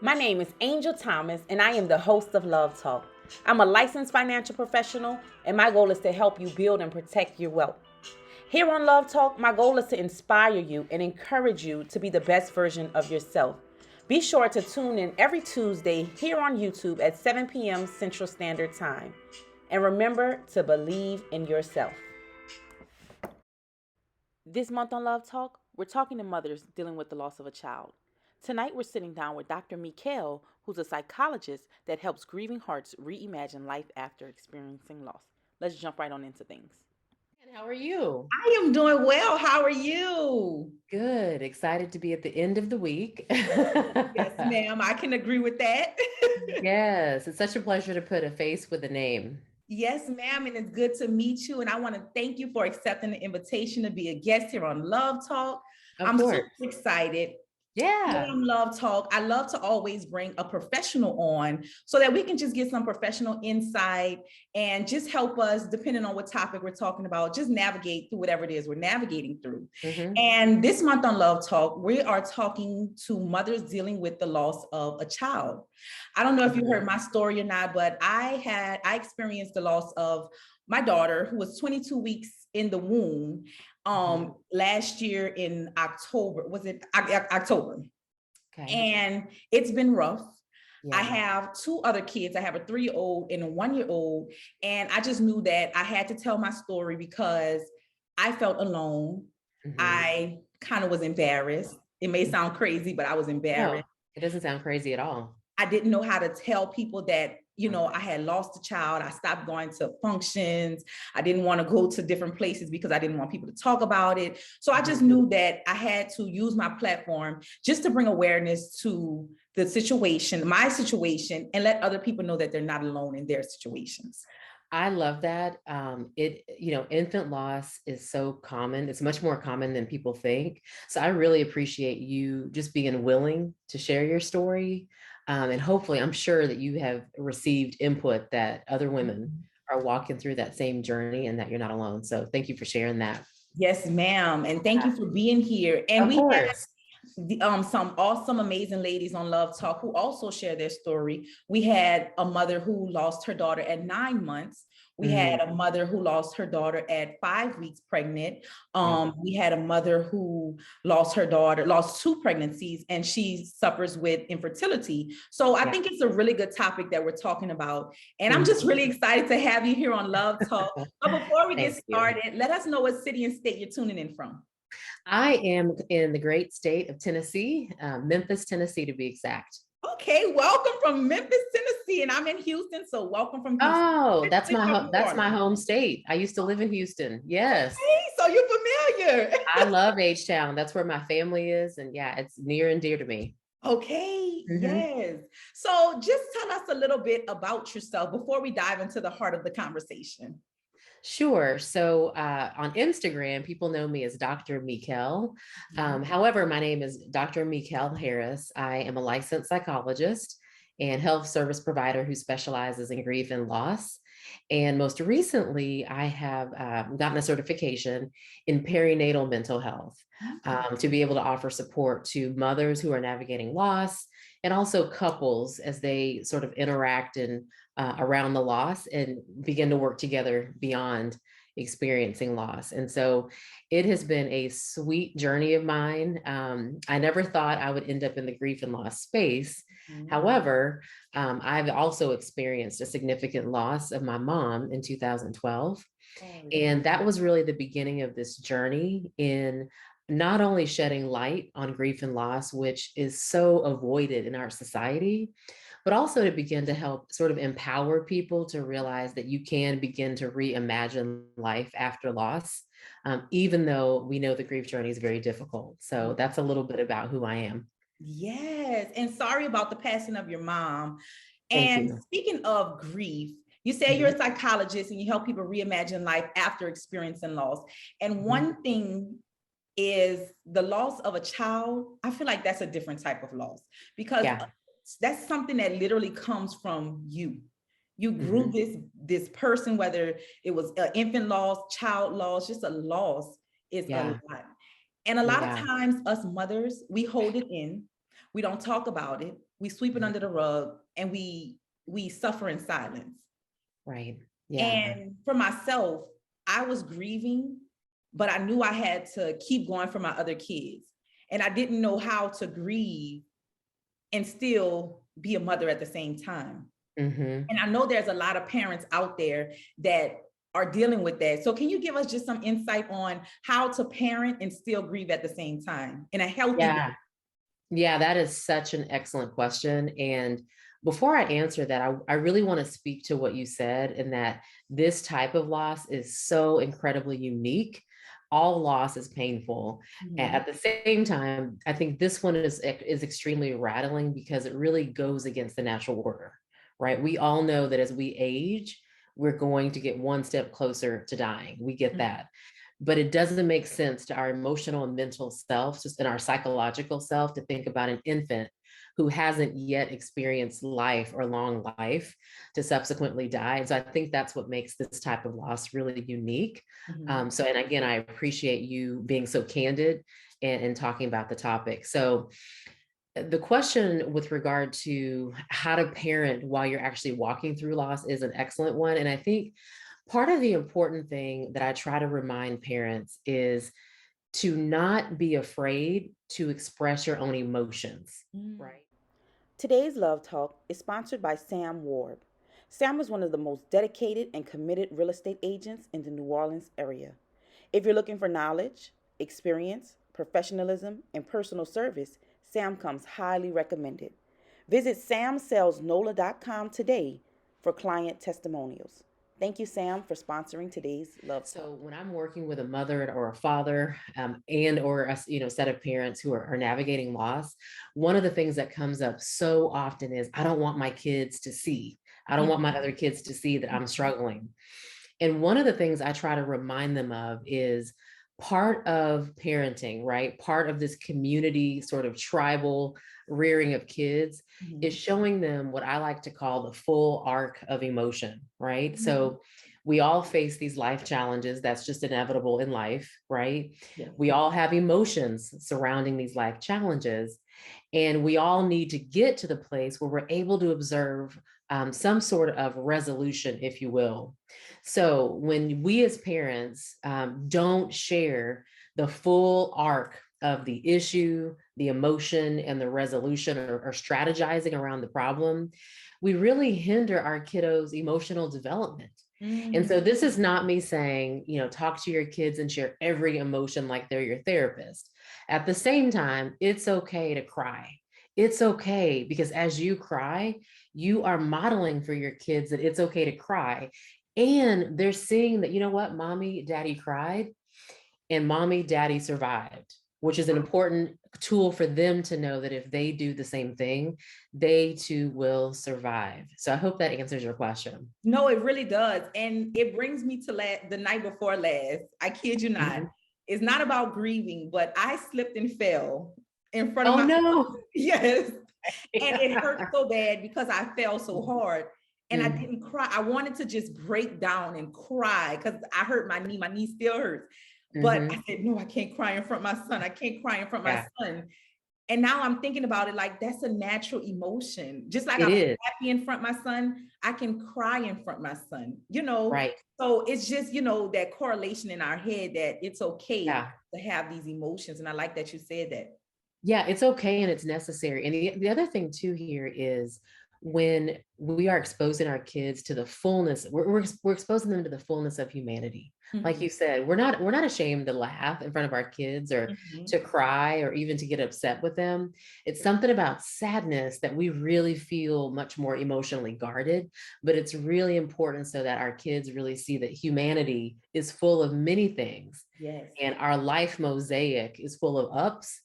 My name is Angel Thomas, and I am the host of Love Talk. I'm a licensed financial professional, and my goal is to help you build and protect your wealth. Here on Love Talk, my goal is to inspire you and encourage you to be the best version of yourself. Be sure to tune in every Tuesday here on YouTube at 7 p.m. Central Standard Time. And remember to believe in yourself. This month on Love Talk, we're talking to mothers dealing with the loss of a child. Tonight, we're sitting down with Dr. Mekel, who's a psychologist that helps grieving hearts reimagine life after experiencing loss. Let's jump right on into things. And how are you? I am doing well. How are you? Good. Excited to be at the end of the week. Yes, ma'am. I can agree with that. Yes, it's such a pleasure to put a face with a name. Yes, ma'am. And it's good to meet you. And I want to thank you for accepting the invitation to be a guest here on Love Talk. Of I'm course. super excited. Yeah. On Love Talk, I love to always bring a professional on so that we can just get some professional insight and just help us, depending on what topic we're talking about, just navigate through whatever it is we're navigating through. Mm-hmm. And this month on Love Talk, we are talking to mothers dealing with the loss of a child. I don't know if you heard my story or not, but I experienced the loss of my daughter, who was 22 weeks in the womb. Last year in October, was it October? Okay. And it's been rough. Yeah. I have two other kids. I have a 3-year-old and a 1-year-old. And I just knew that I had to tell my story because I felt alone. I kind of was embarrassed. It may sound crazy, but I was embarrassed. No, it doesn't sound crazy at all. I didn't know how to tell people that, I had lost a child. I stopped going to functions. I didn't want to go to different places because I didn't want people to talk about it. So I just knew that I had to use my platform just to bring awareness to the situation, my situation, and let other people know that they're not alone in their situations. I love that. Infant loss is so common. It's much more common than people think. So I really appreciate you just being willing to share your story. And hopefully, I'm sure that you have received input that other women are walking through that same journey and that you're not alone. So thank you for sharing that. Yes, ma'am. And thank you for being here. And we have some awesome, amazing ladies on Love Talk who also share their story. We had a mother who lost her daughter at 9 months. We had a mother who lost her daughter at 5 weeks pregnant. We had a mother who lost two pregnancies, and she suffers with infertility. So I think it's a really good topic that we're talking about. And I'm just really excited to have you here on Love Talk. But before we get started, let us know what city and state you're tuning in from. I am in the great state of Tennessee, Memphis, Tennessee, to be exact. Okay, welcome from Memphis, Tennessee, and I'm in Houston, so welcome from Houston. Oh, that's my home state. I used to live in Houston. Yes. Hey, so you're familiar. I love H-Town. That's where my family is, and yeah, it's near and dear to me. Okay, yes. So just tell us a little bit about yourself before we dive into the heart of the conversation. Sure. So on Instagram, people know me as Dr. Mekel. However, my name is Dr. Mekel Harris. I am a licensed psychologist and health service provider who specializes in grief and loss. And most recently, I have gotten a certification in perinatal mental health to be able to offer support to mothers who are navigating loss and also couples as they sort of interact and around the loss and begin to work together beyond experiencing loss. And so it has been a sweet journey of mine. I never thought I would end up in the grief and loss space. However, I've also experienced a significant loss of my mom in 2012. And that was really the beginning of this journey in not only shedding light on grief and loss, which is so avoided in our society, but also to begin to help sort of empower people to realize that you can begin to reimagine life after loss, even though we know the grief journey is very difficult. So that's a little bit about who I am. Yes. And sorry about the passing of your mom. And speaking of grief, you say you're a psychologist and you help people reimagine life after experiencing loss. And one thing is the loss of a child. I feel like that's a different type of loss because that's something that literally comes from you. You grew this person, whether it was an infant loss, child loss, just a loss is a lot. And a lot of times us mothers, we hold it in. We don't talk about it. We sweep it under the rug, and we suffer in silence. Right. Yeah. And for myself, I was grieving, but I knew I had to keep going for my other kids. And I didn't know how to grieve and still be a mother at the same time. Mm-hmm. And I know there's a lot of parents out there that are dealing with that. So can you give us just some insight on how to parent and still grieve at the same time in a healthy way? Yeah, that is such an excellent question. And before I answer that, I really want to speak to what you said, and that this type of loss is so incredibly unique. All loss is painful. Mhm. At the same time, I think this one is extremely rattling because it really goes against the natural order, right? We all know that as we age, we're going to get one step closer to dying. We get that. But it doesn't make sense to our emotional and mental self, just in our psychological self, to think about an infant who hasn't yet experienced life or long life to subsequently die. And so I think that's what makes this type of loss really unique. Mhm. And again, I appreciate you being so candid and talking about the topic. So the question with regard to how to parent while you're actually walking through loss is an excellent one. And I think part of the important thing that I try to remind parents is to not be afraid to express your own emotions, right? Today's Love Talk is sponsored by Sam Ward. Sam is one of the most dedicated and committed real estate agents in the New Orleans area. If you're looking for knowledge, experience, professionalism, and personal service, Sam comes highly recommended. Visit samsellsnola.com today for client testimonials. Thank you, Sam, for sponsoring today's Love Talk. So when I'm working with a mother or a father, and or a set of parents who are navigating loss, one of the things that comes up so often is, I don't want my kids to see. I don't want my other kids to see that I'm struggling. And one of the things I try to remind them of is part of parenting, right? Part of this community sort of tribal rearing of kids is showing them what I like to call the full arc of emotion, right? So we all face these life challenges. That's just inevitable in life, right? Yeah. We all have emotions surrounding these life challenges. And we all need to get to the place where we're able to observe some sort of resolution, if you will. So when we as parents don't share the full arc of the issue, the emotion, and the resolution, or strategizing around the problem, we really hinder our kiddos' emotional development. And so this is not me saying, talk to your kids and share every emotion like they're your therapist. At the same time, it's okay to cry. It's okay, because as you cry, you are modeling for your kids that it's okay to cry. And they're seeing that, you know what, mommy, daddy cried, and mommy, daddy survived, which is an important tool for them to know that if they do the same thing, they too will survive. So I hope that answers your question. No, it really does. And it brings me to the night before last. I kid you not. It's not about grieving, but I slipped and fell in front of my no. Yes. And it hurt so bad because I fell so hard. And I didn't cry. I wanted to just break down and cry because I hurt my knee. My knee still hurts. But I said, no, I can't cry in front of my son. I can't cry in front of my son. And now I'm thinking about it like that's a natural emotion. Just like I'm happy in front of my son, I can cry in front of my son, Right. So it's just, that correlation in our head that it's okay to have these emotions. And I like that you said that. Yeah, it's okay and it's necessary. And the other thing too here is, when we are exposing our kids to the fullness, we're exposing them to the fullness of humanity. Like you said, we're not ashamed to laugh in front of our kids, or to cry, or even to get upset with them. It's something about sadness that we really feel much more emotionally guarded, but it's really important so that our kids really see that humanity is full of many things. Yes. And our life mosaic is full of ups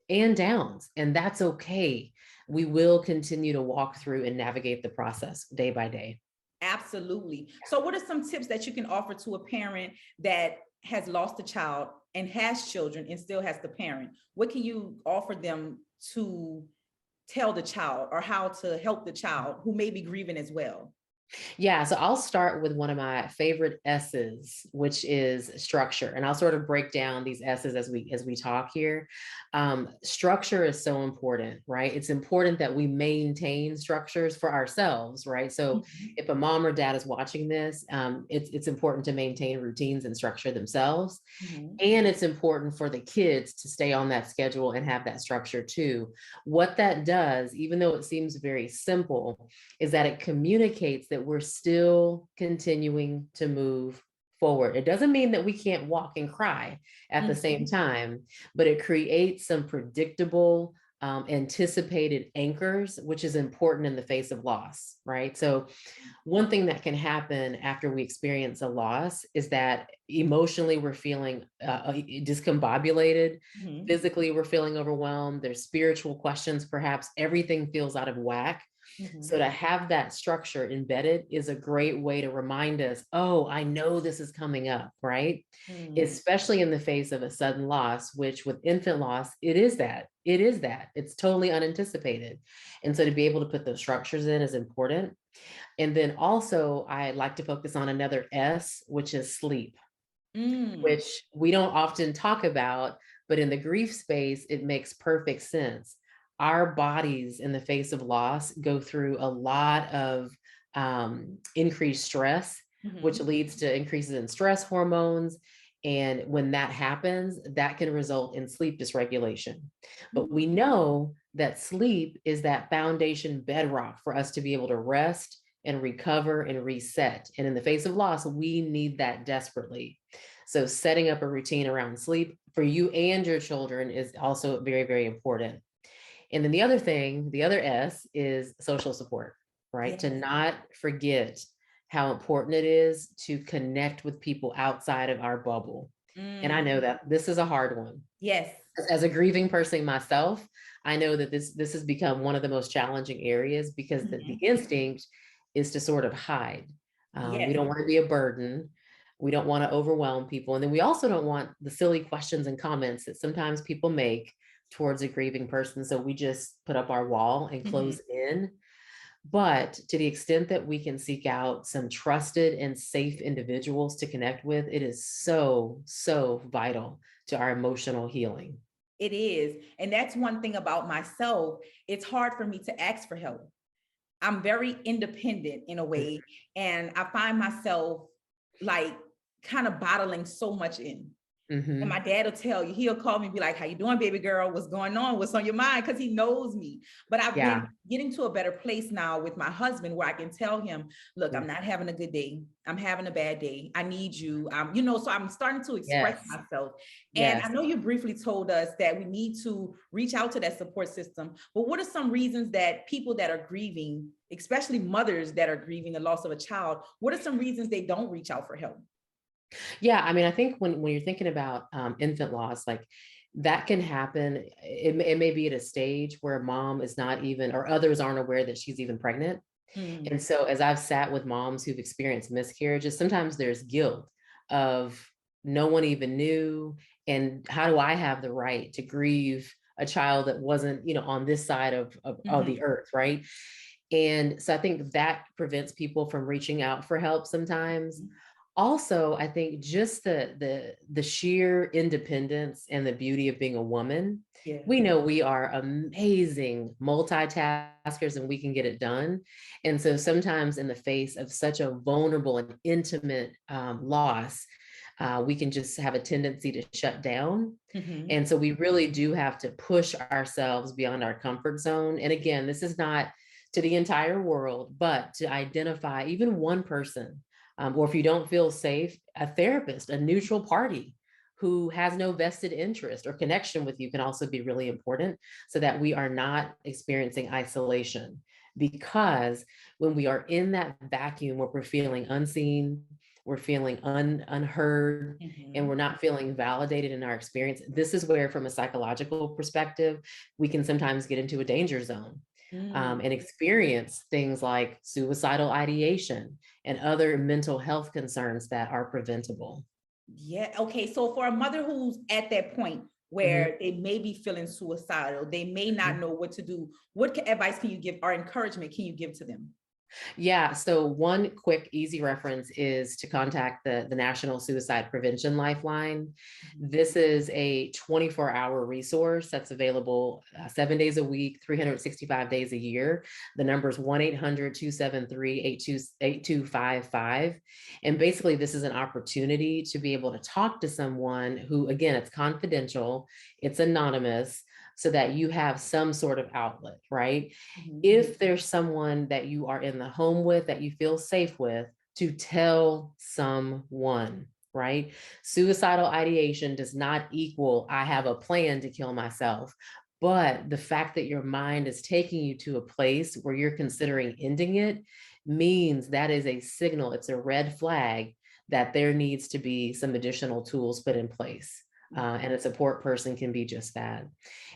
and downs, and that's okay. We will continue to walk through and navigate the process day by day. Absolutely. So what are some tips that you can offer to a parent that has lost a child and has children and still has the parent? What can you offer them to tell the child, or how to help the child who may be grieving as well? Yeah, so I'll start with one of my favorite S's, which is structure, and I'll sort of break down these S's as we talk here. Structure is so important, right? It's important that we maintain structures for ourselves, right? So Mhm. if a mom or dad is watching this, it's important to maintain routines and structure themselves. Mhm. And it's important for the kids to stay on that schedule and have that structure too. What that does, even though it seems very simple, is that it communicates that we're still continuing to move forward. It doesn't mean that we can't walk and cry at the same Mhm. time, but it creates some predictable, anticipated anchors, which is important in the face of loss, right? So one thing that can happen after we experience a loss is that emotionally we're feeling discombobulated. Mhm. Physically, we're feeling overwhelmed. There's spiritual questions, perhaps everything feels out of whack. So Mhm. to have that structure embedded is a great way to remind us, oh, I know this is coming up, right? Mhm. Especially in the face of a sudden loss, which with infant loss, it is that. It is that. It's totally unanticipated. And so to be able to put those structures in is important. And then also, I like to focus on another S, which is sleep, Mm. which we don't often talk about, but in the grief space, it makes perfect sense. Our bodies, in the face of loss, go through a lot of increased stress, which Mhm. leads to increases in stress hormones. And when that happens, that can result in sleep dysregulation. But we know that sleep is that foundation bedrock for us to be able to rest and recover and reset. And in the face of loss, we need that desperately. So setting up a routine around sleep for you and your children is also very, very important. And then the other thing, the other S is social support, right? To Yes. not forget how important it is to connect with people outside of our bubble. And I Mm. know that this is a hard one. Yes. As a grieving person myself, I know that this has become one of the most challenging areas because the Mhm. instinct is to sort of hide. We Yes. don't want to be a burden. We don't want to overwhelm people. And then we also don't want the silly questions and comments that sometimes people make towards a grieving person. So we just put up our wall and Mhm. close in. But to the extent that we can seek out some trusted and safe individuals to connect with, it is so, so vital to our emotional healing. It is. And that's one thing about myself. It's hard for me to ask for help. I'm very independent in a way. And I find myself like kind of bottling so much in. And my Mm-hmm. dad will tell you, he'll call me and be like, how you doing, baby girl? What's going on? What's on your mind? Because he knows me. But I've been Yeah. getting to a better place now with my husband where I can tell him, look, I'm not having a good day. I'm having a bad day. I need you. So I'm starting to express Yes. myself. And I Yes. know you briefly told us that we need to reach out to that support system. But what are some reasons that people that are grieving, especially mothers that are grieving the loss of a child, what are some reasons they don't reach out for help? Yeah. I mean, I think when you're thinking about infant loss, like that can happen. It may be at a stage where mom is not even, or others aren't aware that she's even pregnant. Mm. And so, as I've sat with moms who've experienced miscarriages, sometimes there's guilt of no one even knew. And how do I have the right to grieve a child that wasn't, on this side of Mhm. the earth, right? And so I think that prevents people from reaching out for help sometimes. Also, I think just the sheer independence and the beauty of being a woman. Yeah. We know we are amazing multitaskers and we can get it done. And so sometimes in the face of such a vulnerable and intimate loss, we can just have a tendency to shut down. Mhm. And so we really do have to push ourselves beyond our comfort zone. And again, this is not to the entire world, but to identify even one person, or if you don't feel safe, a therapist, a neutral party who has no vested interest or connection with you can also be really important so that we are not experiencing isolation. Because when we are in that vacuum where we're feeling unseen, we're feeling unheard, and Mhm. we're not feeling validated in our experience, this is where, from a psychological perspective, we can sometimes get into a danger zone Mm. and experience things like suicidal ideation and other mental health concerns that are preventable. Yeah. Okay. So for a mother who's at that point Mhm, where they may be feeling suicidal, they may not mhm. know what to do, what advice can you give or encouragement can you give to them? Yeah. So one quick, easy reference is to contact the National Suicide Prevention Lifeline. This is a 24-hour resource that's available 7 days a week, 365 days a year. The number is 1-800-273-8255. And basically, this is an opportunity to be able to talk to someone who, again, it's confidential, it's anonymous, so that you have some sort of outlet, right? If there's someone that you are in the home with that you feel safe with, to tell someone, right? Suicidal ideation does not equal I have a plan to kill myself. But the fact that your mind is taking you to a place where you're considering ending it means that is a signal, it's a red flag that there needs to be some additional tools put in place. And a support person can be just that.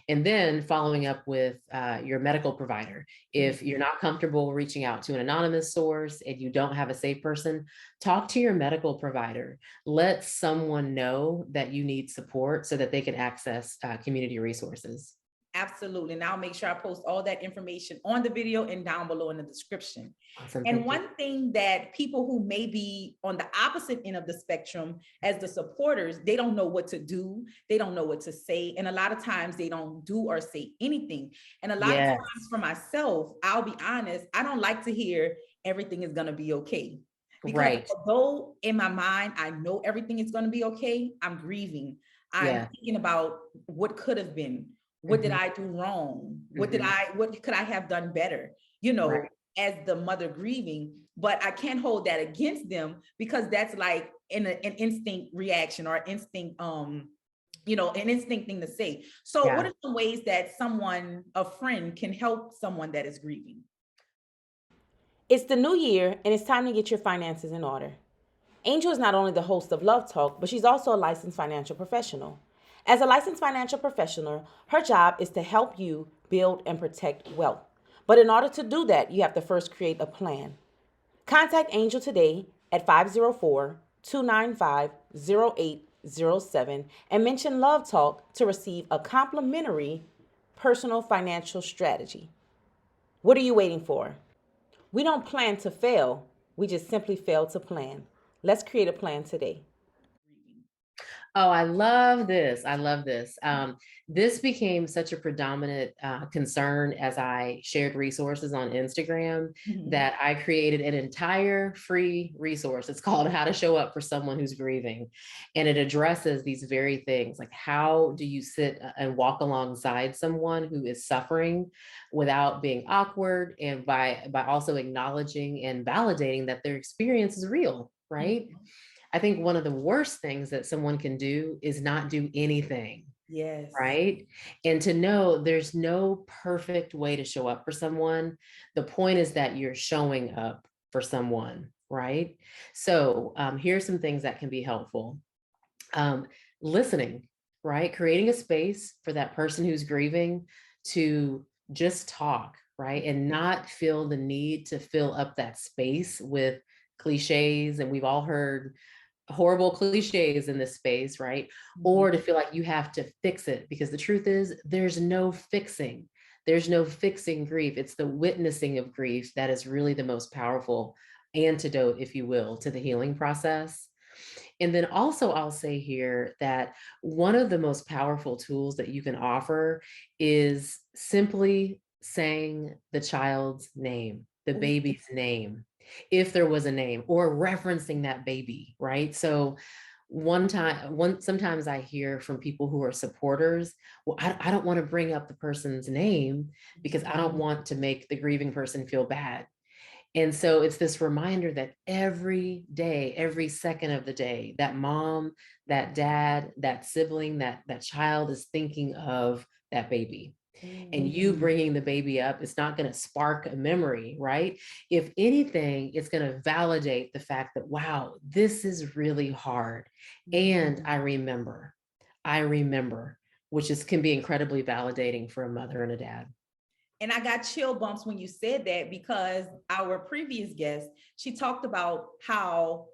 And then following up with your medical provider. If you're not comfortable reaching out to an anonymous source and you don't have a safe person, talk to your medical provider. Let someone know that you need support so that they can access community resources. Absolutely. And I'll make sure I post all that information on the video and down below in the description. Awesome. And one thing that people who may be on the opposite end of the spectrum as the supporters, they don't know what to do. They don't know what to say. And a lot of times they don't do or say anything. And a lot of times for myself, I'll be honest, I don't like to hear everything is going to be okay. Because although in my mind, I know everything is going to be okay, I'm grieving. I'm thinking about what could have been. What did I do wrong? What could I have done better? You know, as the mother grieving, but I can't hold that against them because that's like an instinct reaction or instinct, you know, an instinct thing to say. So what are some ways that a friend can help someone that is grieving? It's the new year and it's time to get your finances in order. Angel is not only the host of Love Talk, but she's also a licensed financial professional. As a licensed financial professional, her job is to help you build and protect wealth. But in order to do that, you have to first create a plan. Contact Angel today at 504-295-0807 and mention Love Talk to receive a complimentary personal financial strategy. What are you waiting for? We don't plan to fail. We just simply fail to plan. Let's create a plan today. Oh, I love this. I love this. This became such a predominant concern as I shared resources on Instagram that I created an entire free resource. It's called How to Show Up for Someone Who's Grieving. And it addresses these very things, like how do you sit and walk alongside someone who is suffering without being awkward, and by also acknowledging and validating that their experience is real, right? I think one of the worst things that someone can do is not do anything. Yes. Right. And to know there's no perfect way to show up for someone. The point is that you're showing up for someone. Right. So here's some things that can be helpful. Listening, right? Creating a space for that person who's grieving to just talk, right? And not feel the need to fill up that space with cliches. And we've all heard horrible cliches in this space, right? Or to feel like you have to fix it, because the truth is there's no fixing. There's no fixing grief. It's the witnessing of grief that is really the most powerful antidote, if you will, to the healing process. And then also I'll say here that one of the most powerful tools that you can offer is simply saying the child's name, the baby's name, if there was a name, or referencing that baby, right? So sometimes I hear from people who are supporters, well, I don't want to bring up the person's name because I don't want to make the grieving person feel bad. And so it's this reminder that every day, every second of the day, that mom, that dad, that sibling, that child is thinking of that baby. And you bringing the baby up is not going to spark a memory, right? If anything, it's going to validate the fact that, wow, this is really hard. And I remember, which can be incredibly validating for a mother and a dad. And I got chill bumps when you said that, because our previous guest, she talked about how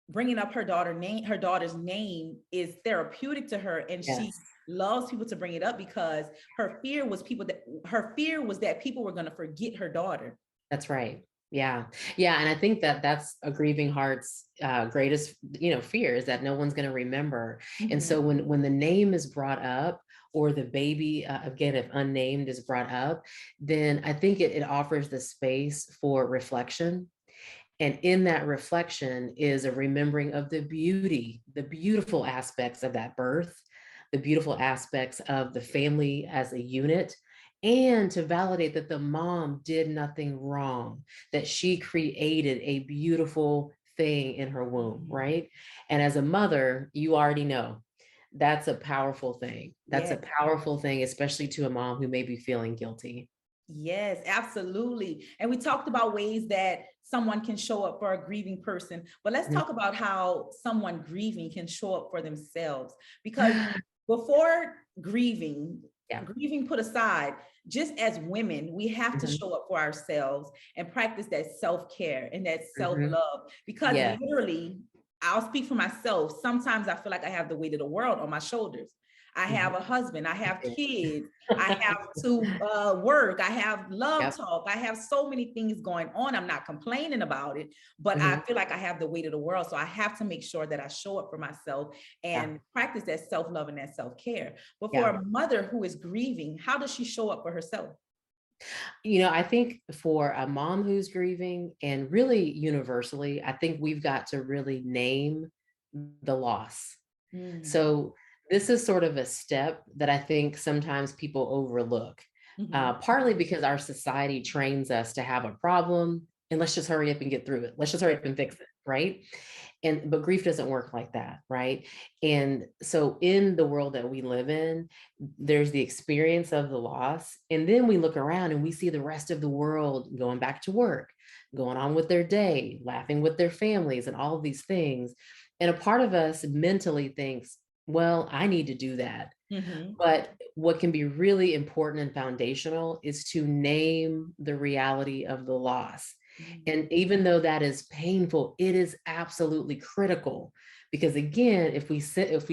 bringing up her daughter's name is therapeutic to her. And she loves people to bring it up because her fear was that people were going to forget her daughter. That's right. Yeah. Yeah. And I think that that's a grieving heart's greatest, fear is that no one's going to remember. And so when the name is brought up, or the baby, again, if unnamed is brought up, then I think it offers the space for reflection. And in that reflection is a remembering of the beautiful aspects of that birth, the beautiful aspects of the family as a unit, and to validate that the mom did nothing wrong, that she created a beautiful thing in her womb, right? And as a mother, you already know that's a powerful thing. That's a Yes. powerful thing, especially to a mom who may be feeling guilty. Yes, absolutely. And we talked about ways that someone can show up for a grieving person, but let's talk about how someone grieving can show up for themselves. Because before grieving, Yeah. grieving put aside, just as women, we have to Mhm. show up for ourselves and practice that self-care and that self-love. Because Yeah. literally, I'll speak for myself. Sometimes I feel like I have the weight of the world on my shoulders. I have a husband, I have kids, I have to work, I have love Yep. talk, I have so many things going on. I'm not complaining about it, but I feel like I have the weight of the world. So I have to make sure that I show up for myself and practice that self-love and that self-care. But for a mother who is grieving, how does she show up for herself? I think for a mom who's grieving, and really universally, I think we've got to really name the loss. So this is sort of a step that I think sometimes people overlook, partly because our society trains us to have a problem and let's just hurry up and get through it. Let's just hurry up and fix it, right? But grief doesn't work like that, right? And so in the world that we live in, there's the experience of the loss, and then we look around and we see the rest of the world going back to work, going on with their day, laughing with their families, and all of these things. And a part of us mentally thinks, well, I need to do that. But what can be really important and foundational is to name the reality of the loss. And even though that is painful, it is absolutely critical, because again, if we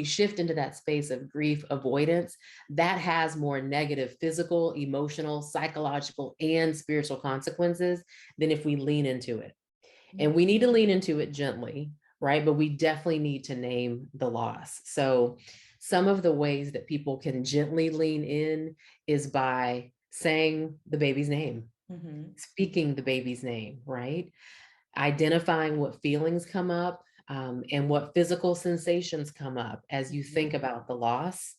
shift into that space of grief avoidance, that has more negative physical, emotional, psychological, and spiritual consequences than if we lean into it. And we need to lean into it gently, right? But we definitely need to name the loss. So some of the ways that people can gently lean in is by saying the baby's name, speaking the baby's name, right? Identifying what feelings come up, and what physical sensations come up as you think about the loss.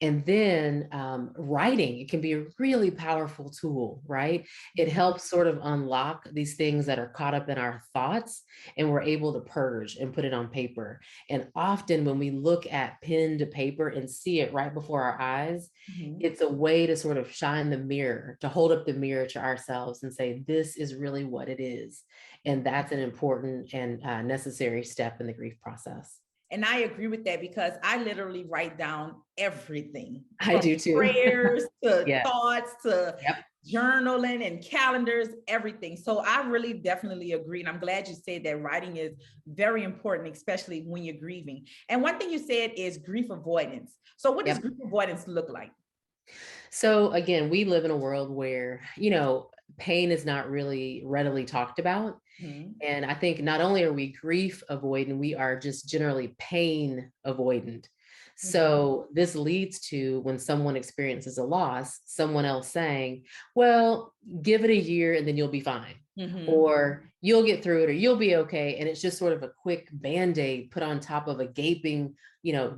And then writing, it can be a really powerful tool, right? It helps sort of unlock these things that are caught up in our thoughts, and we're able to purge and put it on paper. And often when we look at pen to paper and see it right before our eyes, it's a way to sort of shine the mirror, to hold up the mirror to ourselves and say, this is really what it is. And that's an important and necessary step in the grief process. And I agree with that, because I literally write down everything, I from do too. prayers to Yeah. thoughts to Yep. journaling and calendars, everything. So I really definitely agree. And I'm glad you said that writing is very important, especially when you're grieving. And one thing you said is grief avoidance. So what does grief avoidance look like? So again, we live in a world where, pain is not really readily talked about. And I think not only are we grief avoidant, we are just generally pain avoidant. So this leads to, when someone experiences a loss, someone else saying, well, give it a year and then you'll be fine. Or you'll get through it, or you'll be okay. And it's just sort of a quick Band-Aid put on top of a gaping,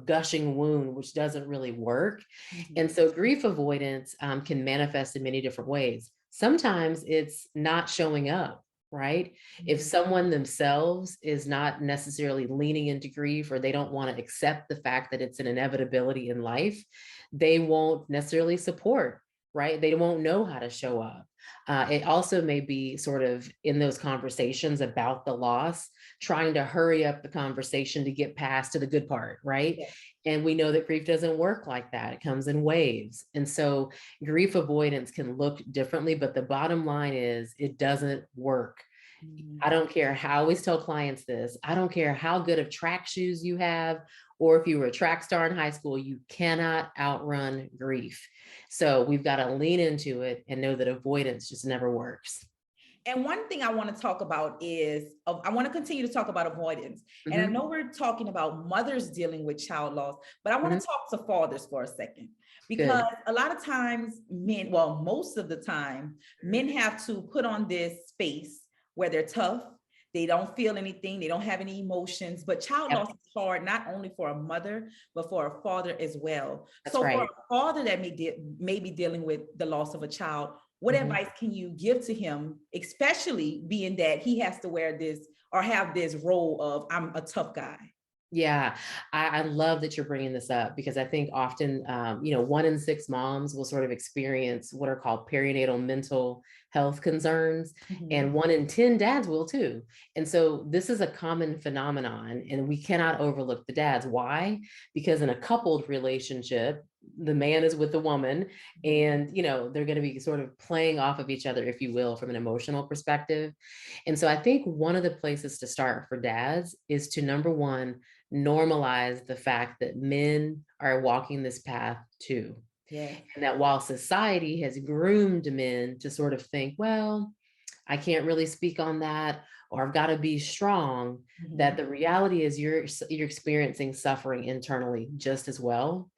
gushing wound, which doesn't really work. And so grief avoidance can manifest in many different ways. Sometimes it's not showing up, right? If someone themselves is not necessarily leaning into grief, or they don't want to accept the fact that it's an inevitability in life, they won't necessarily support, right? They won't know how to show up. It also may be sort of in those conversations about the loss, trying to hurry up the conversation to get past to the good part, right? Yeah. And we know that grief doesn't work like that. It comes in waves. And so grief avoidance can look differently, but the bottom line is it doesn't work. I don't care how, I always tell clients this, I don't care how good of track shoes you have, or if you were a track star in high school, you cannot outrun grief. So we've got to lean into it and know that avoidance just never works. And one thing I want to talk about is, I want to continue to talk about avoidance. And I know we're talking about mothers dealing with child loss, but I want to talk to fathers for a second, because a lot of times men, well, most of the time, men have to put on this space where they're tough. They don't feel anything. They don't have any emotions. But child loss is hard, not only for a mother, but for a father as well. That's so right. For a father that may be dealing with the loss of a child, what advice can you give to him, especially being that he has to wear this or have this role of, I'm a tough guy? Yeah, I love that you're bringing this up, because I think often, 1 in 6 moms will sort of experience what are called perinatal mental health concerns, and 1 in 10 dads will too. And so this is a common phenomenon, and we cannot overlook the dads. Why? Because in a coupled relationship, the man is with the woman, and they're going to be sort of playing off of each other, if you will, from an emotional perspective. And so I think one of the places to start for dads is to, number one, normalize the fact that men are walking this path too. Yeah. And that while society has groomed men to sort of think, well, I can't really speak on that, or I've got to be strong, that the reality is you're experiencing suffering internally just as well.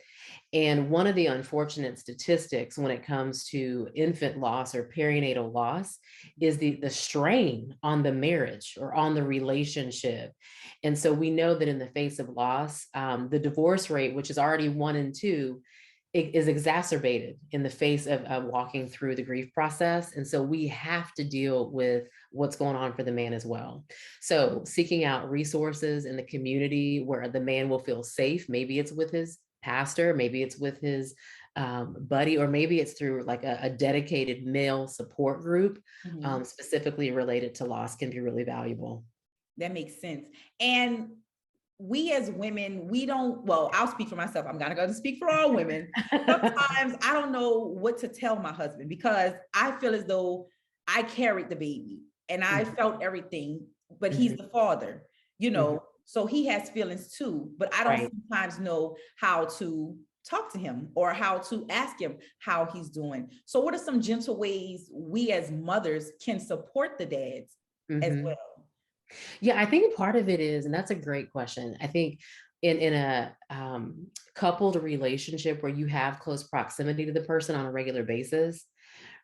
And one of the unfortunate statistics when it comes to infant loss or perinatal loss is the strain on the marriage or on the relationship. And so we know that in the face of loss, the divorce rate, which is already 1 in 2, is exacerbated in the face of walking through the grief process. And so we have to deal with what's going on for the man as well. So seeking out resources in the community where the man will feel safe. Maybe it's with his pastor, maybe it's with his buddy, or maybe it's through like a dedicated male support group, specifically related to loss, can be really valuable. That makes sense. And we as women, we don't, well, I'll speak for myself. I'm going to speak for all women. Sometimes I don't know what to tell my husband, because I feel as though I carried the baby and I felt everything, but he's the father, so he has feelings too, but I don't sometimes know how to talk to him or how to ask him how he's doing. So what are some gentle ways we as mothers can support the dads as well? Yeah, I think part of it is, and that's a great question. I think in a coupled relationship where you have close proximity to the person on a regular basis,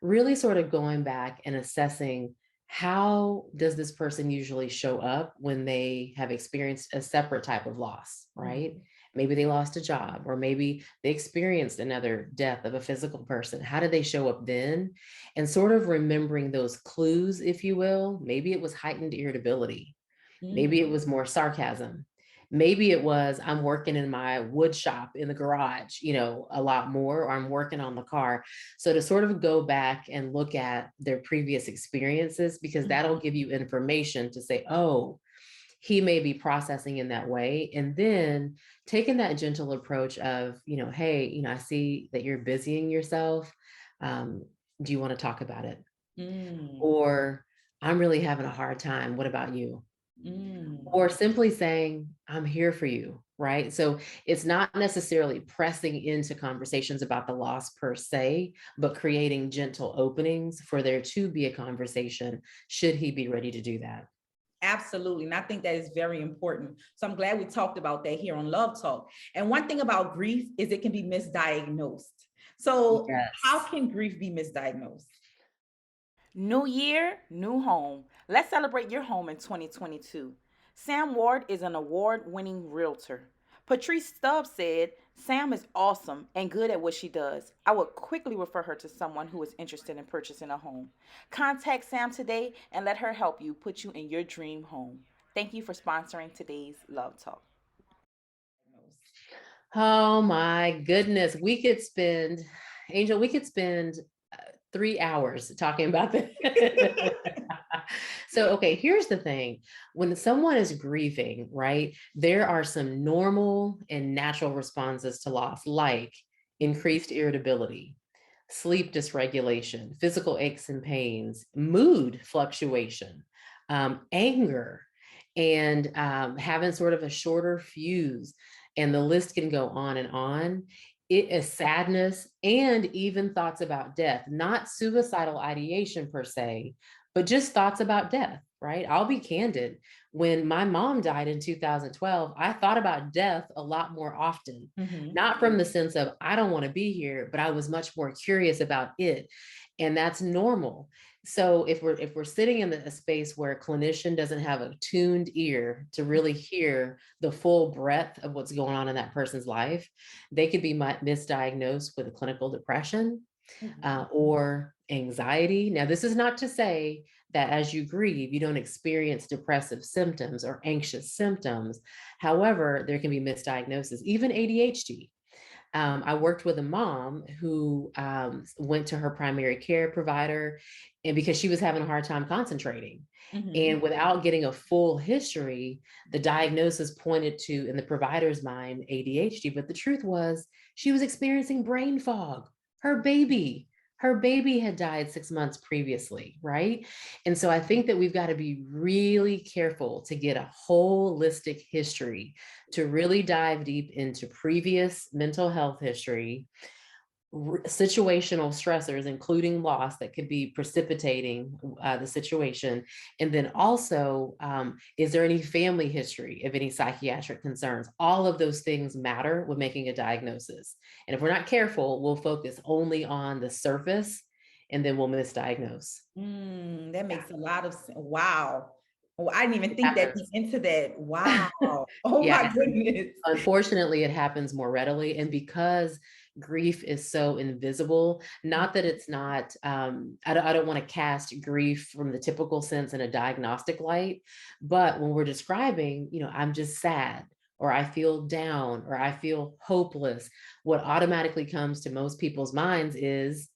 really sort of going back and assessing, how does this person usually show up when they have experienced a separate type of loss, right? Maybe they lost a job, or maybe they experienced another death of a physical person. How did they show up then? And sort of remembering those clues, if you will. Maybe it was heightened irritability. Maybe it was more sarcasm. Maybe it was, I'm working in my wood shop in the garage, a lot more, or I'm working on the car. So to sort of go back and look at their previous experiences, because that'll give you information to say, oh, he may be processing in that way. And then taking that gentle approach of, hey, I see that you're busying yourself. Do you want to talk about it? Or I'm really having a hard time. What about you? Or simply saying, I'm here for you, right? So it's not necessarily pressing into conversations about the loss per se, but creating gentle openings for there to be a conversation, should he be ready to do that. Absolutely. And I think that is very important. So I'm glad we talked about that here on Love Talk. And one thing about grief is it can be misdiagnosed. So how can grief be misdiagnosed? New year, new home. Let's celebrate your home in 2022. Sam Ward is an award-winning realtor. Patrice Stubbs said, Sam is awesome and good at what she does. I would quickly refer her to someone who is interested in purchasing a home. Contact Sam today and let her help you put you in your dream home. Thank you for sponsoring today's Love Talk. Oh my goodness. Angel, we could spend 3 hours talking about this. So, okay, here's the thing. When someone is grieving, right, there are some normal and natural responses to loss, like increased irritability, sleep dysregulation, physical aches and pains, mood fluctuation, anger, and having sort of a shorter fuse. And the list can go on and on. It is sadness and even thoughts about death, not suicidal ideation per se, but just thoughts about death, right? I'll be candid. When my mom died in 2012, I thought about death a lot more often, not from the sense of I don't want to be here, but I was much more curious about it. And that's normal. So if we're sitting in a space where a clinician doesn't have a tuned ear to really hear the full breadth of what's going on in that person's life, they could be misdiagnosed with a clinical depression or anxiety. Now, this is not to say that as you grieve, you don't experience depressive symptoms or anxious symptoms. However, there can be misdiagnosis, even ADHD. I worked with a mom who went to her primary care provider, and because she was having a hard time concentrating. And without getting a full history, the diagnosis pointed to, in the provider's mind, ADHD. But the truth was, she was experiencing brain fog. Her baby had died 6 months previously, right? And so I think that we've got to be really careful to get a holistic history, to really dive deep into previous mental health history, situational stressors, including loss that could be precipitating the situation. And then also, is there any family history of any psychiatric concerns? All of those things matter when making a diagnosis. And if we're not careful, we'll focus only on the surface and then we'll misdiagnose. That makes a lot of sense. Wow. Oh, I didn't even think that deep into that. Wow. Oh my goodness. Unfortunately, it happens more readily. And because grief is so invisible, not that it's not, I don't want to cast grief from the typical sense in a diagnostic light, but when we're describing, I'm just sad, or I feel down, or I feel hopeless, what automatically comes to most people's minds is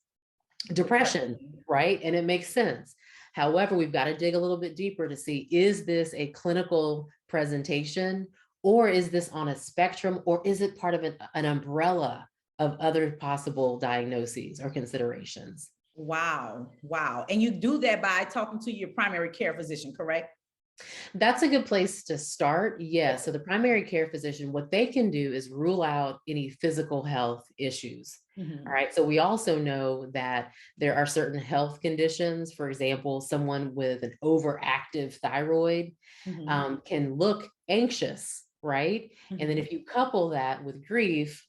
depression, right? And it makes sense. However, we've got to dig a little bit deeper to see, is this a clinical presentation, or is this on a spectrum, or is it part of an umbrella of other possible diagnoses or considerations? Wow. Wow. And you do that by talking to your primary care physician, correct? That's a good place to start. Yeah. So the primary care physician, what they can do is rule out any physical health issues. All right. So we also know that there are certain health conditions. For example, someone with an overactive thyroid can look anxious, right? And then if you couple that with grief,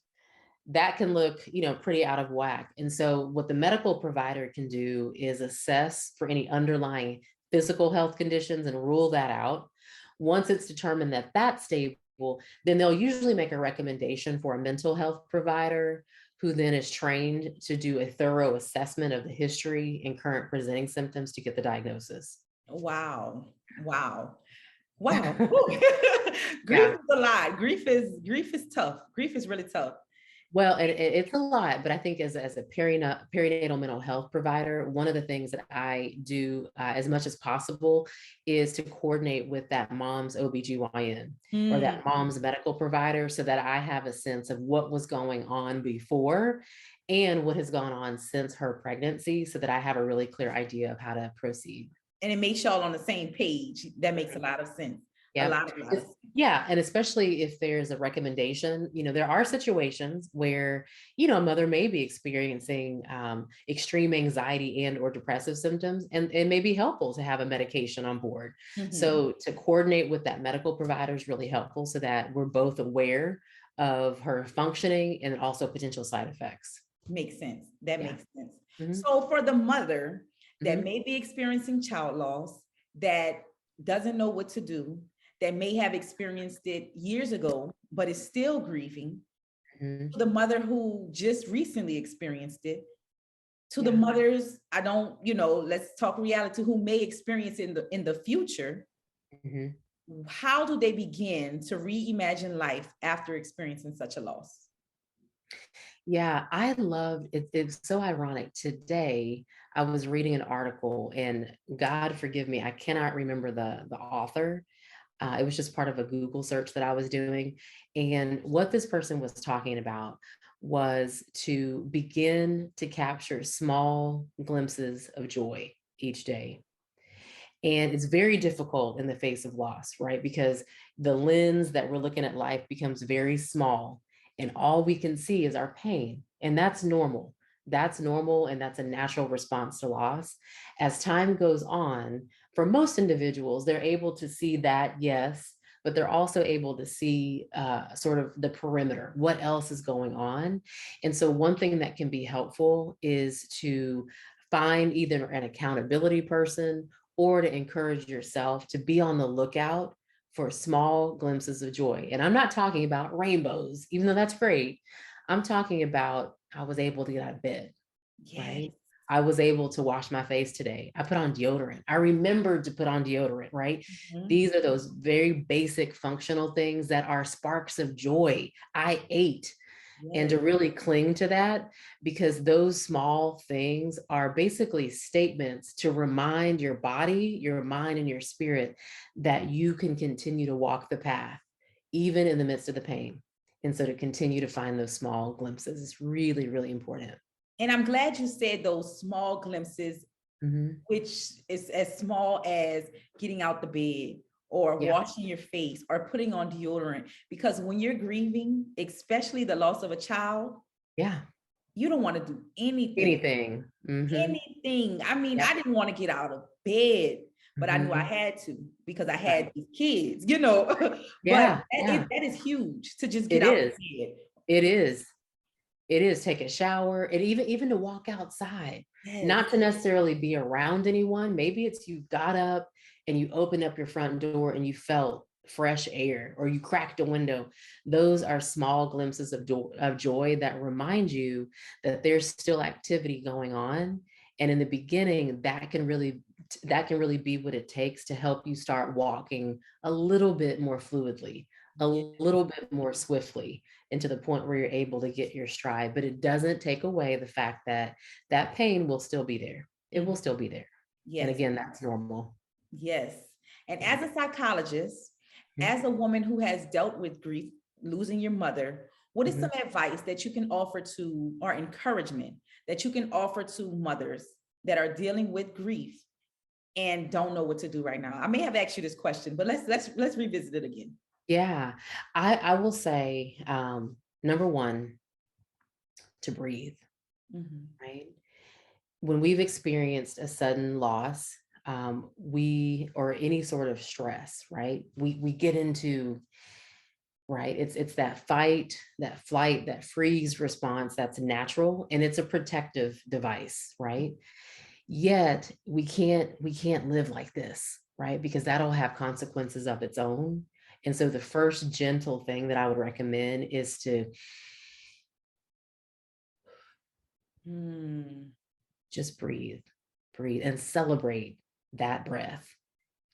that can look, pretty out of whack. And so what the medical provider can do is assess for any underlying physical health conditions and rule that out. Once it's determined that that's stable, then they'll usually make a recommendation for a mental health provider, who then is trained to do a thorough assessment of the history and current presenting symptoms to get the diagnosis. Wow. Wow. Wow. Grief is a lot. Grief is tough. Grief is really tough. Well, it's a lot, but I think as a perinatal mental health provider, one of the things that I do as much as possible is to coordinate with that mom's OBGYN or that mom's medical provider, so that I have a sense of what was going on before and what has gone on since her pregnancy, so that I have a really clear idea of how to proceed. And it makes y'all on the same page. That makes a lot of sense. Yeah. A lot of sense. Yeah. And especially if there's a recommendation, there are situations where, a mother may be experiencing extreme anxiety and or depressive symptoms, and it may be helpful to have a medication on board. So to coordinate with that medical provider is really helpful, so that we're both aware of her functioning and also potential side effects. Makes sense. That makes sense. So for the mother that may be experiencing child loss, that doesn't know what to do, that may have experienced it years ago, but is still grieving, the mother who just recently experienced it, to the mothers, let's talk reality, who may experience it in the future, how do they begin to reimagine life after experiencing such a loss? Yeah, I loved it. It's so ironic. Today, I was reading an article, and God forgive me, I cannot remember the author. It was just part of a Google search that I was doing. And what this person was talking about was to begin to capture small glimpses of joy each day. And it's very difficult in the face of loss, right? Because the lens that we're looking at life becomes very small, and all we can see is our pain. And that's normal. That's normal, and that's a natural response to loss. As time goes on, for most individuals, they're able to see that, yes, but they're also able to see sort of the perimeter, what else is going on. And so one thing that can be helpful is to find either an accountability person or to encourage yourself to be on the lookout for small glimpses of joy. And I'm not talking about rainbows, even though that's great. I'm talking about I was able to get out of bed, right? I was able to wash my face today. I put on deodorant. I remembered to put on deodorant, right? These are those very basic functional things that are sparks of joy. I ate. And to really cling to that, because those small things are basically statements to remind your body, your mind, and your spirit that you can continue to walk the path, even in the midst of the pain. And so to continue to find those small glimpses is really, really important. And I'm glad you said those small glimpses, which is as small as getting out the bed or washing your face or putting on deodorant. Because when you're grieving, especially the loss of a child, you don't want to do anything. Anything. I mean, I didn't want to get out of bed, but I knew I had to because I had these kids, you know. But that is huge to just get out of bed. It is. It is. Take a shower, and even to walk outside, not to necessarily be around anyone. Maybe it's you got up and you opened up your front door and you felt fresh air, or you cracked a window. Those are small glimpses of joy that remind you that there's still activity going on. And in the beginning, that can really be what it takes to help you start walking a little bit more fluidly, a little bit more swiftly, and to the point where you're able to get your stride. But it doesn't take away the fact that that pain will still be there. It will still be there. And again, that's normal. Yes. And as a psychologist, as a woman who has dealt with grief, losing your mother, what is some advice that you can offer to, or encouragement that you can offer to mothers that are dealing with grief and don't know what to do right now? I may have asked you this question, but let's revisit it again. Yeah, I will say, number one, to breathe, right? When we've experienced a sudden loss, or any sort of stress, right? We get into, right? It's that fight, that flight, that freeze response that's natural, and it's a protective device, right? Yet we can't live like this, right? Because that'll have consequences of its own. And so the first gentle thing that I would recommend is to just breathe and celebrate that breath,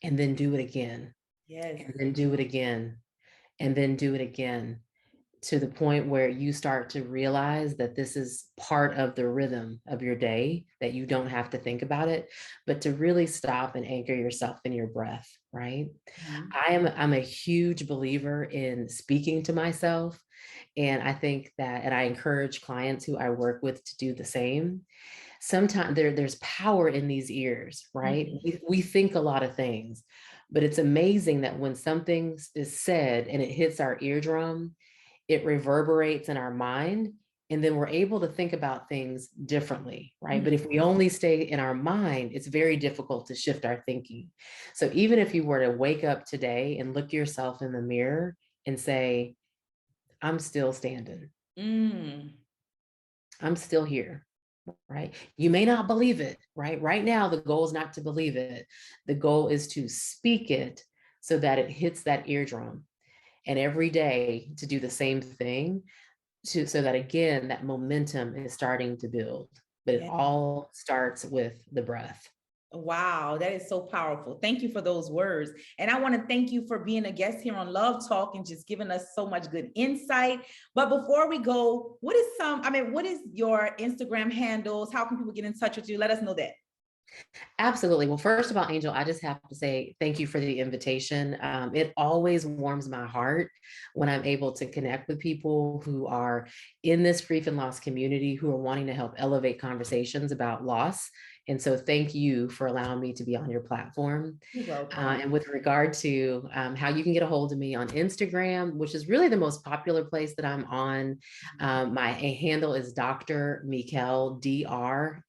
and then do it again. And then do it again, and then do it again, to the point where you start to realize that this is part of the rhythm of your day, that you don't have to think about it, but to really stop and anchor yourself in your breath, right? I'm a huge believer in speaking to myself. And I think that, and I encourage clients who I work with to do the same. Sometimes there's power in these ears, right? We think a lot of things, but it's amazing that when something is said and it hits our eardrum, it reverberates in our mind, and then we're able to think about things differently, right? But if we only stay in our mind, it's very difficult to shift our thinking. So even if you were to wake up today and look yourself in the mirror and say, I'm still standing. I'm still here, right? You may not believe it, right? Right now, the goal is not to believe it. The goal is to speak it so that it hits that eardrum. And every day to do the same thing, so that again, that momentum is starting to build. But it all starts with the breath. Wow, that is so powerful. Thank you for those words. And I want to thank you for being a guest here on Love Talk and just giving us so much good insight. But before we go, what is your Instagram handles? How can people get in touch with you? Let us know that. Absolutely. Well, first of all, Angel, I just have to say thank you for the invitation. It always warms my heart when I'm able to connect with people who are in this grief and loss community, who are wanting to help elevate conversations about loss And so thank you for allowing me to be on your platform. You're welcome. And with regard to how you can get a hold of me on Instagram, which is really the most popular place that I'm on, my handle is Dr Mekel, DrMekel.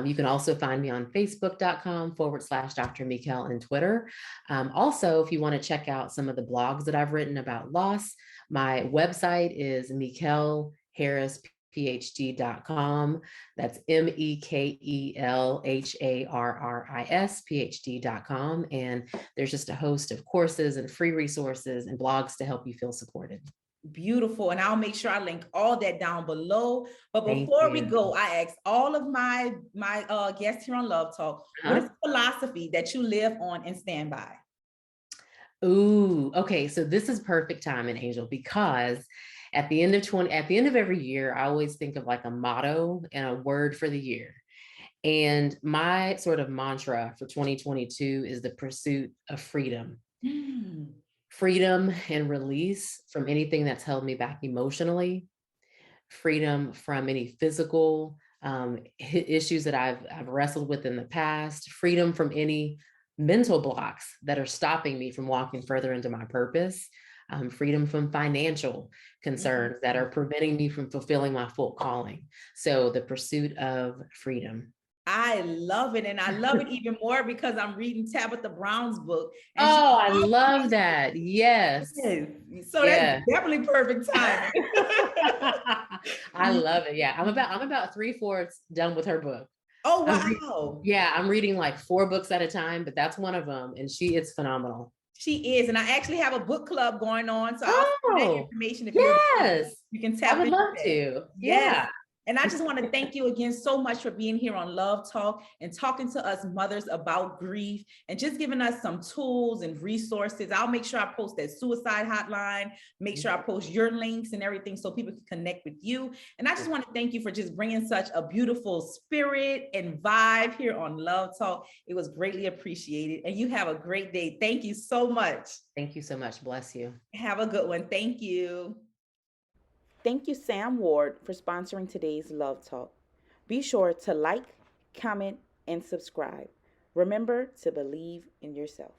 You can also find me on Facebook.com/Dr Mekel and Twitter. Also, if you want to check out some of the blogs that I've written about loss, my website is mekelharrisphd.com. That's mekelharrisphd.com. And there's just a host of courses and free resources and blogs to help you feel supported. Beautiful. And I'll make sure I link all that down below. But before we go, I ask all of my guests here on Love Talk, what is the philosophy that you live on and stand by? Ooh, okay. So this is perfect timing, Angel, because at the end of every year, I always think of like a motto and a word for the year. And my sort of mantra for 2022 is the pursuit of freedom. Freedom and release from anything that's held me back emotionally, freedom from any physical issues that I've wrestled with in the past, freedom from any mental blocks that are stopping me from walking further into my purpose, freedom from financial concerns that are preventing me from fulfilling my full calling. So the pursuit of freedom. I love it. And I love it even more because I'm reading Tabitha Brown's book. And I love that. Yes. So that's definitely perfect time. I love it. Yeah. I'm about 3/4 done with her book. Oh, wow. I'm reading like 4 books at a time, but that's one of them. And it's phenomenal. She is. And I actually have a book club going on. So I'll send that information if you can tap I would love to. Yeah. And I just want to thank you again so much for being here on Love Talk and talking to us mothers about grief and just giving us some tools and resources. I'll make sure I post that suicide hotline, make sure I post your links and everything so people can connect with you. And I just want to thank you for just bringing such a beautiful spirit and vibe here on Love Talk. It was greatly appreciated. And you have a great day. Thank you so much. Thank you so much. Bless you. Have a good one. Thank you. Thank you, Sam Ward, for sponsoring today's Love Talk. Be sure to like, comment, and subscribe. Remember to believe in yourself.